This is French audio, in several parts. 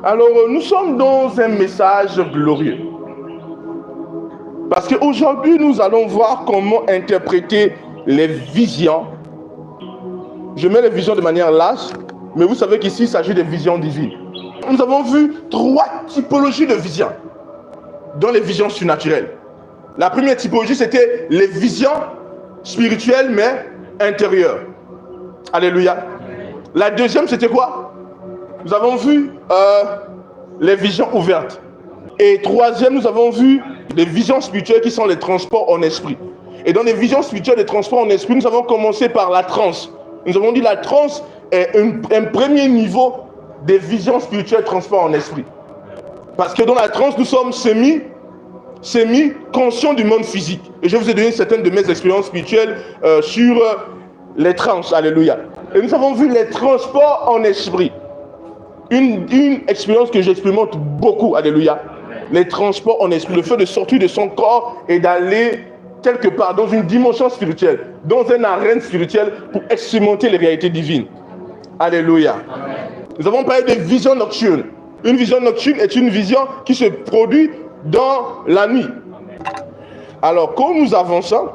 Alors, nous sommes dans un message glorieux. Parce qu'aujourd'hui, nous allons voir comment interpréter les visions. Je mets les visions de manière large, mais vous savez qu'ici, il s'agit de visions divines. Nous avons vu 3 typologies de visions dans les visions surnaturelles. La première typologie, c'était les visions spirituelles, mais intérieures. Alléluia. La deuxième, c'était quoi? Nous avons vu les visions ouvertes. Et troisième, nous avons vu les visions spirituelles qui sont les transports en esprit. Et dans les visions spirituelles des transports en esprit, nous avons commencé par la transe. Nous avons dit la transe est un premier niveau des visions spirituelles transports en esprit. Parce que dans la transe, nous sommes semi-conscients du monde physique. Et je vous ai donné certaines de mes expériences spirituelles sur les transes. Alléluia. Et nous avons vu les transports en esprit. Une expérience que j'expérimente beaucoup. Alléluia. Les transports en esprit. Le fait de sortir de son corps et d'aller quelque part dans une dimension spirituelle, dans une arène spirituelle pour expérimenter les réalités divines. Alléluia. Amen. Nous avons parlé de vision nocturne. Une vision nocturne est une vision qui se produit dans la nuit. Alors, quand nous avançons,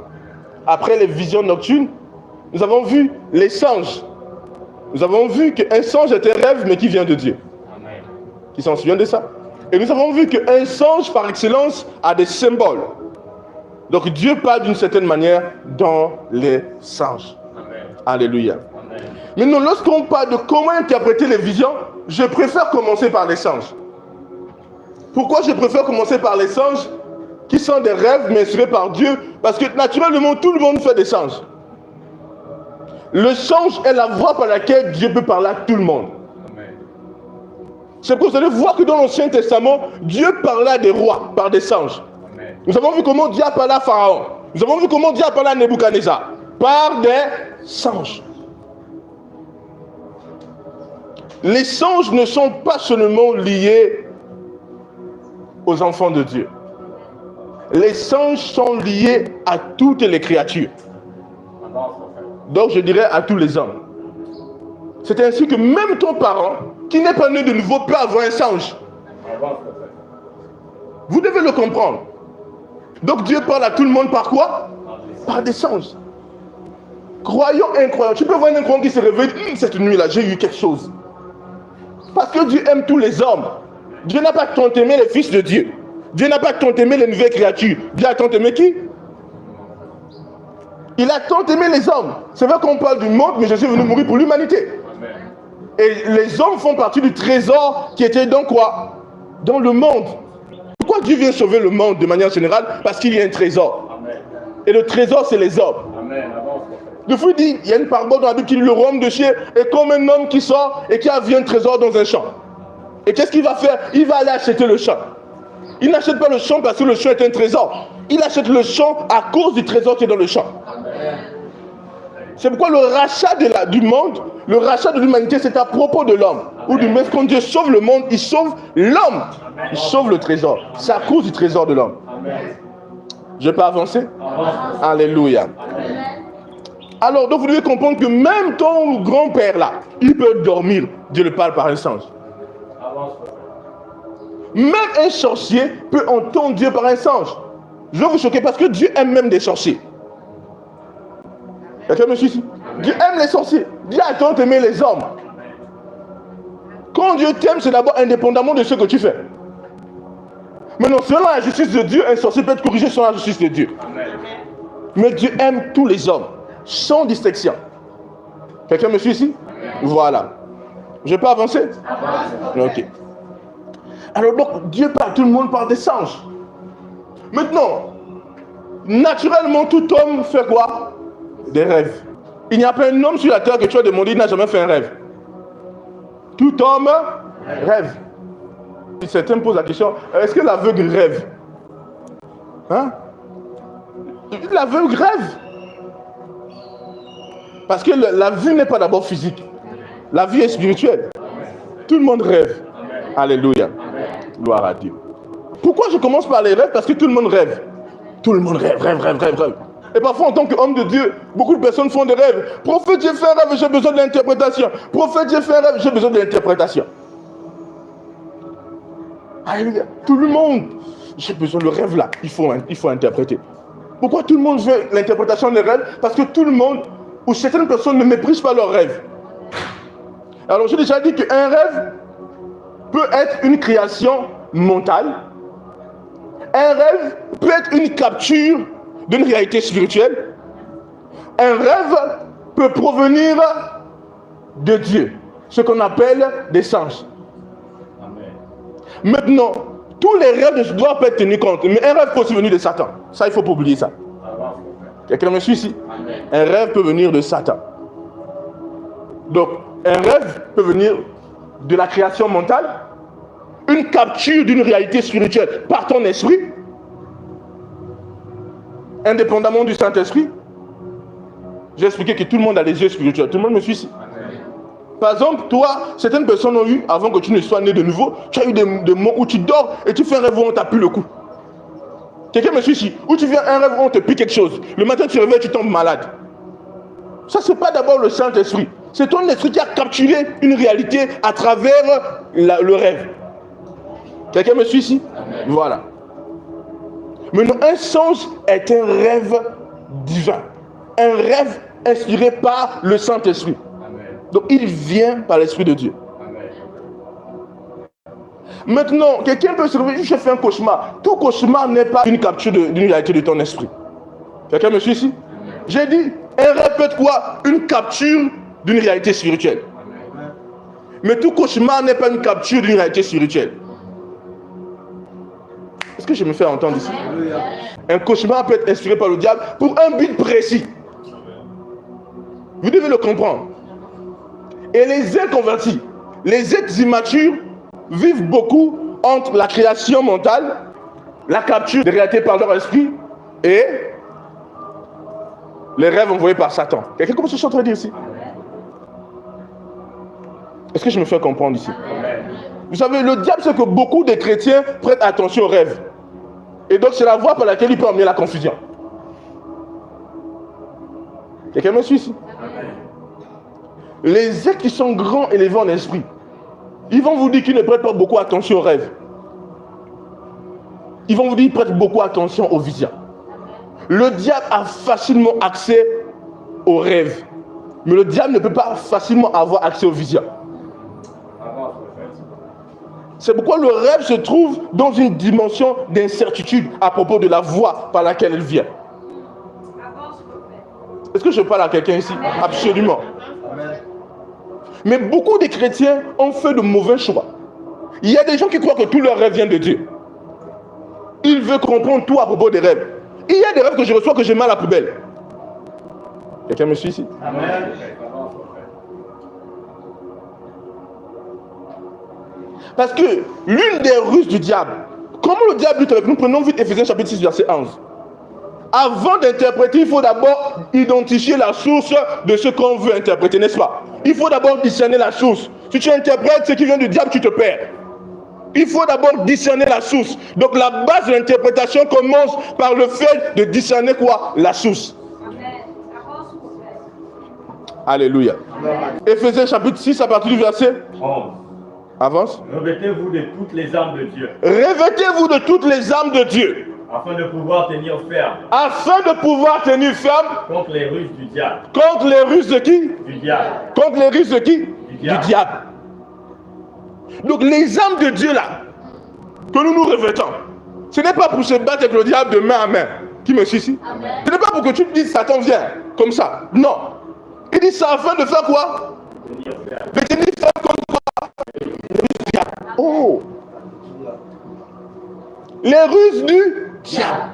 après les visions nocturnes, nous avons vu les songes. Nous avons vu qu'un songe est un rêve, mais qui vient de Dieu. Amen. Qui s'en souvient de ça? Et nous avons vu qu'un songe, par excellence, a des symboles. Donc, Dieu parle d'une certaine manière dans les songes. Amen. Alléluia. Amen. Maintenant, lorsqu'on parle de comment interpréter les visions, je préfère commencer par les songes. Pourquoi je préfère commencer par les songes qui sont des rêves mais inspirés par Dieu? Parce que naturellement, tout le monde fait des songes. Le songe est la voie par laquelle Dieu peut parler à tout le monde. C'est pour ça que vous allez voir que dans l'Ancien Testament, Dieu parlait à des rois par des songes. Amen. Nous avons vu comment Dieu a parlé à Pharaon. Nous avons vu comment Dieu a parlé à Nebuchadnezzar par des songes. Les songes ne sont pas seulement liés aux enfants de Dieu. Les songes sont liés à toutes les créatures. Donc je dirais à tous les hommes. C'est ainsi que même ton parent, qui n'est pas né de nouveau, peut avoir un songe. Vous devez le comprendre. Donc Dieu parle à tout le monde par quoi? Par des songes. Croyant, incroyant. Tu peux voir un incroyant qui se réveille, cette nuit-là, j'ai eu quelque chose. Parce que Dieu aime tous les hommes. Dieu n'a pas tant aimé les fils de Dieu. Dieu n'a pas tant aimé les nouvelles créatures. Dieu a tant aimé qui? Il a tant aimé les hommes. C'est vrai qu'on parle du monde, mais je suis venu mourir pour l'humanité. Et les hommes font partie du trésor qui était dans quoi? Dans le monde. Pourquoi Dieu vient sauver le monde de manière générale? Parce qu'il y a un trésor. Amen. Et le trésor, c'est les hommes. Amen. Le fruit dit, il y a une parabole dans la Bible qui dit le royaume de ciel est comme un homme qui sort et qui a vu un trésor dans un champ. Et qu'est-ce qu'il va faire? Il va aller acheter le champ. Il n'achète pas le champ parce que le champ est un trésor. Il achète le champ à cause du trésor qui est dans le champ. Amen. C'est pourquoi le rachat du monde, le rachat de l'humanité, c'est à propos de l'homme. Ou du moins, quand Dieu sauve le monde, il sauve l'homme. Il sauve le trésor. C'est à cause du trésor de l'homme. Je peux avancer? Alléluia. Amen. Alors, donc vous devez comprendre que même ton grand-père là, il peut dormir. Dieu le parle par un songe. Même un sorcier peut entendre Dieu par un songe. Je vais vous choquer parce que Dieu aime même des sorciers. Quelqu'un me suit ici? Dieu aime les sorciers. Dieu a tant aimé les hommes. Quand Dieu t'aime, c'est d'abord indépendamment de ce que tu fais. Maintenant, selon la justice de Dieu, un sorcier peut être corrigé selon la justice de Dieu. Amen. Mais Dieu aime tous les hommes, sans distinction. Quelqu'un me suit ici? Amen. Voilà. Je peux avancer? Ok. Alors donc, Dieu parle, tout le monde parle des songes. Maintenant, naturellement, tout homme fait quoi? Des rêves. Il n'y a pas un homme sur la terre que tu as demandé, il n'a jamais fait un rêve. Tout homme rêve. Certains me posent la question, est-ce que l'aveugle rêve? Hein? L'aveugle rêve. Parce que la vue n'est pas d'abord physique. La vue est spirituelle. Tout le monde rêve. Alléluia. Gloire à Dieu. Pourquoi je commence par les rêves? Parce que tout le monde rêve. Tout le monde rêve. Et parfois, en tant qu'homme de Dieu, beaucoup de personnes font des rêves. Prophète, j'ai fait un rêve, j'ai besoin de l'interprétation. Prophète, j'ai fait un rêve, j'ai besoin de l'interprétation. Alléluia. Tout le monde, j'ai besoin de rêve là, il faut interpréter. Pourquoi tout le monde veut l'interprétation des rêves? Parce que tout le monde, ou certaines personnes ne méprisent pas leurs rêves. Alors j'ai déjà dit qu'un rêve peut être une création mentale. Un rêve peut être une capture d'une réalité spirituelle. Un rêve peut provenir de Dieu, ce qu'on appelle des sens. Maintenant, tous les rêves ne doivent pas être tenus compte, mais un rêve peut aussi venir de Satan. Ça, il ne faut pas oublier ça. Quelqu'un me suit ici? Un rêve peut venir de Satan. Donc, un rêve peut venir de la création mentale, une capture d'une réalité spirituelle par ton esprit, indépendamment du Saint-Esprit. J'ai expliqué que tout le monde a les yeux spirituels. Tout le monde me suit ici. Par exemple, toi, certaines personnes ont eu, avant que tu ne sois né de nouveau, tu as eu des moments où tu dors et tu fais un rêve où on t'appuie le cou. Quelqu'un me suit ici? Où tu fais un rêve où on te pique quelque chose. Le matin, tu te réveilles, tu tombes malade. Ça, ce n'est pas d'abord le Saint-Esprit. C'est ton esprit qui a capturé une réalité à travers le rêve. Quelqu'un me suit ici? Amen. Voilà. Maintenant, un songe est un rêve divin. Un rêve inspiré par le Saint-Esprit. Donc, il vient par l'Esprit de Dieu. Amen. Maintenant, quelqu'un peut se réveiller, je fais un cauchemar. Tout cauchemar n'est pas une capture d'une réalité de ton esprit. Quelqu'un me suit ici? J'ai dit, un rêve peut être quoi? Une capture d'une réalité spirituelle. Amen. Mais tout cauchemar n'est pas une capture d'une réalité spirituelle. Est-ce que je me fais entendre ici? Amen. Un cauchemar peut être inspiré par le diable pour un but précis. Vous devez le comprendre. Et les inconvertis, les êtres immatures vivent beaucoup entre la création mentale, la capture des réalités par leur esprit et les rêves envoyés par Satan. Quelqu'un comme ce que je suis en train de dire ici? Est-ce que je me fais comprendre ici? Vous savez, le diable, c'est que beaucoup de chrétiens prêtent attention aux rêves. Et donc, c'est la voie par laquelle il peut emmener la confusion. Quelqu'un me suit ici? Les êtres qui sont grands élevés en esprit, ils vont vous dire qu'ils ne prêtent pas beaucoup attention aux rêves. Ils vont vous dire qu'ils prêtent beaucoup attention aux visions. Le diable a facilement accès aux rêves. Mais le diable ne peut pas facilement avoir accès aux visions. C'est pourquoi le rêve se trouve dans une dimension d'incertitude à propos de la voie par laquelle elle vient. Est-ce que je parle à quelqu'un ici? Absolument. Mais beaucoup de chrétiens ont fait de mauvais choix. Il y a des gens qui croient que tout leur rêve vient de Dieu. Ils veulent comprendre tout à propos des rêves. Il y a des rêves que je reçois que je mets à la poubelle. Quelqu'un me suit ici? Amen. Parce que l'une des ruses du diable, comment le diable lutte avec nous? Prenons vite Éphésiens chapitre 6, verset 11. Avant d'interpréter, il faut d'abord identifier la source de ce qu'on veut interpréter, n'est-ce pas? Il faut d'abord discerner la source. Si tu interprètes ce qui vient du diable, tu te perds. Il faut d'abord discerner la source. Donc la base de l'interprétation commence par le fait de discerner quoi? La source. Alléluia. Éphésiens chapitre 6 à partir du verset 11. Avance. Revêtez-vous de toutes les armes de Dieu. Revêtez-vous de toutes les armes de Dieu. Afin de pouvoir tenir ferme. Afin de pouvoir tenir ferme. Contre les ruses du diable. Contre les ruses de qui? Du diable. Contre les ruses de qui? Du diable. Donc les armes de Dieu là, que nous nous revêtons, ce n'est pas pour se battre avec le diable de main à main. Qui me suit ici? Amen. Ce n'est pas pour que tu te dises Satan vient, comme ça. Non. Il dit ça afin de faire quoi? De tenir ferme contre quoi? Les ruses du diable. Oh! Les ruses du diable.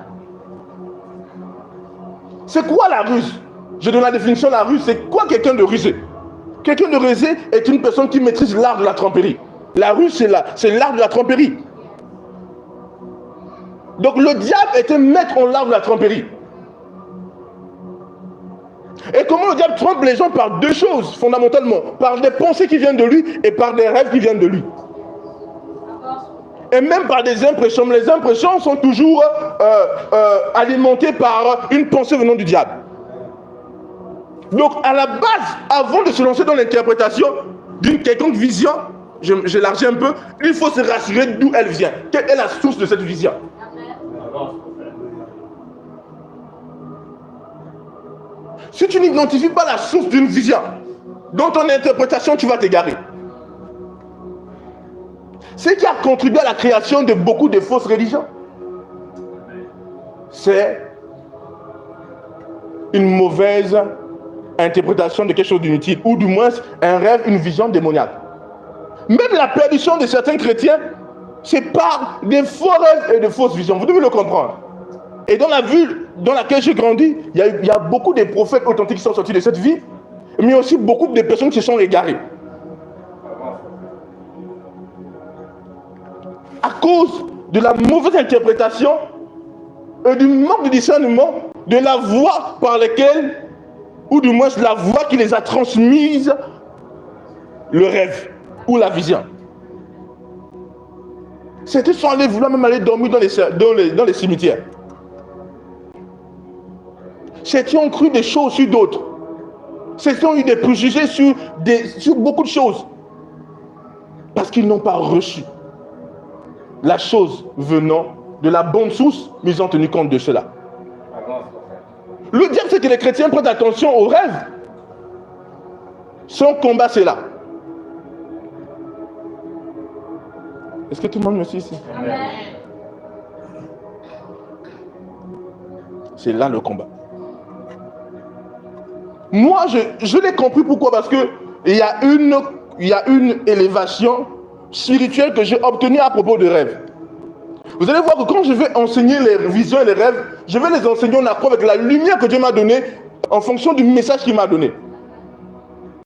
C'est quoi la ruse? Je donne la définition de la ruse. C'est quoi quelqu'un de rusé? Quelqu'un de rusé est une personne qui maîtrise l'art de la tromperie. La ruse, c'est l'art de la tromperie. Donc le diable était maître en l'art de la tromperie. Et comment le diable trompe les gens? Par deux choses, fondamentalement. Par des pensées qui viennent de lui et par des rêves qui viennent de lui. Et même par des impressions. Les impressions sont toujours alimentées par une pensée venant du diable. Donc à la base, avant de se lancer dans l'interprétation d'une quelconque vision, j'élargis un peu, il faut se rassurer d'où elle vient. Quelle est la source de cette vision? Si tu n'identifies pas la source d'une vision, dans ton interprétation, tu vas t'égarer. Ce qui a contribué à la création de beaucoup de fausses religions, c'est une mauvaise interprétation de quelque chose d'inutile, ou du moins un rêve, une vision démoniaque. Même la perdition de certains chrétiens, c'est par des faux rêves et de fausses visions. Vous devez le comprendre. Et dans la ville dans laquelle j'ai grandi, il y a beaucoup de prophètes authentiques qui sont sortis de cette vie, mais aussi beaucoup de personnes qui se sont égarées. À cause de la mauvaise interprétation et du manque de discernement de la voie par laquelle, ou du moins la voie qui les a transmises le rêve ou la vision. Certains sont allés vouloir même aller dormir dans les cimetières. Certains ont cru des choses sur d'autres. Certains ont eu des préjugés sur beaucoup de choses. Parce qu'ils n'ont pas reçu la chose venant de la bonne source, mais ils ont tenu compte de cela. Le diable, c'est que les chrétiens prennent attention aux rêves. Son combat, c'est là. Est-ce que tout le monde me suit ici? Amen. C'est là le combat. Moi, je l'ai compris. Pourquoi? Parce que il y a une élévation spirituelle que j'ai obtenue à propos de rêves. Vous allez voir que quand je vais enseigner les visions et les rêves, je vais les enseigner en accord avec la lumière que Dieu m'a donnée en fonction du message qu'il m'a donné.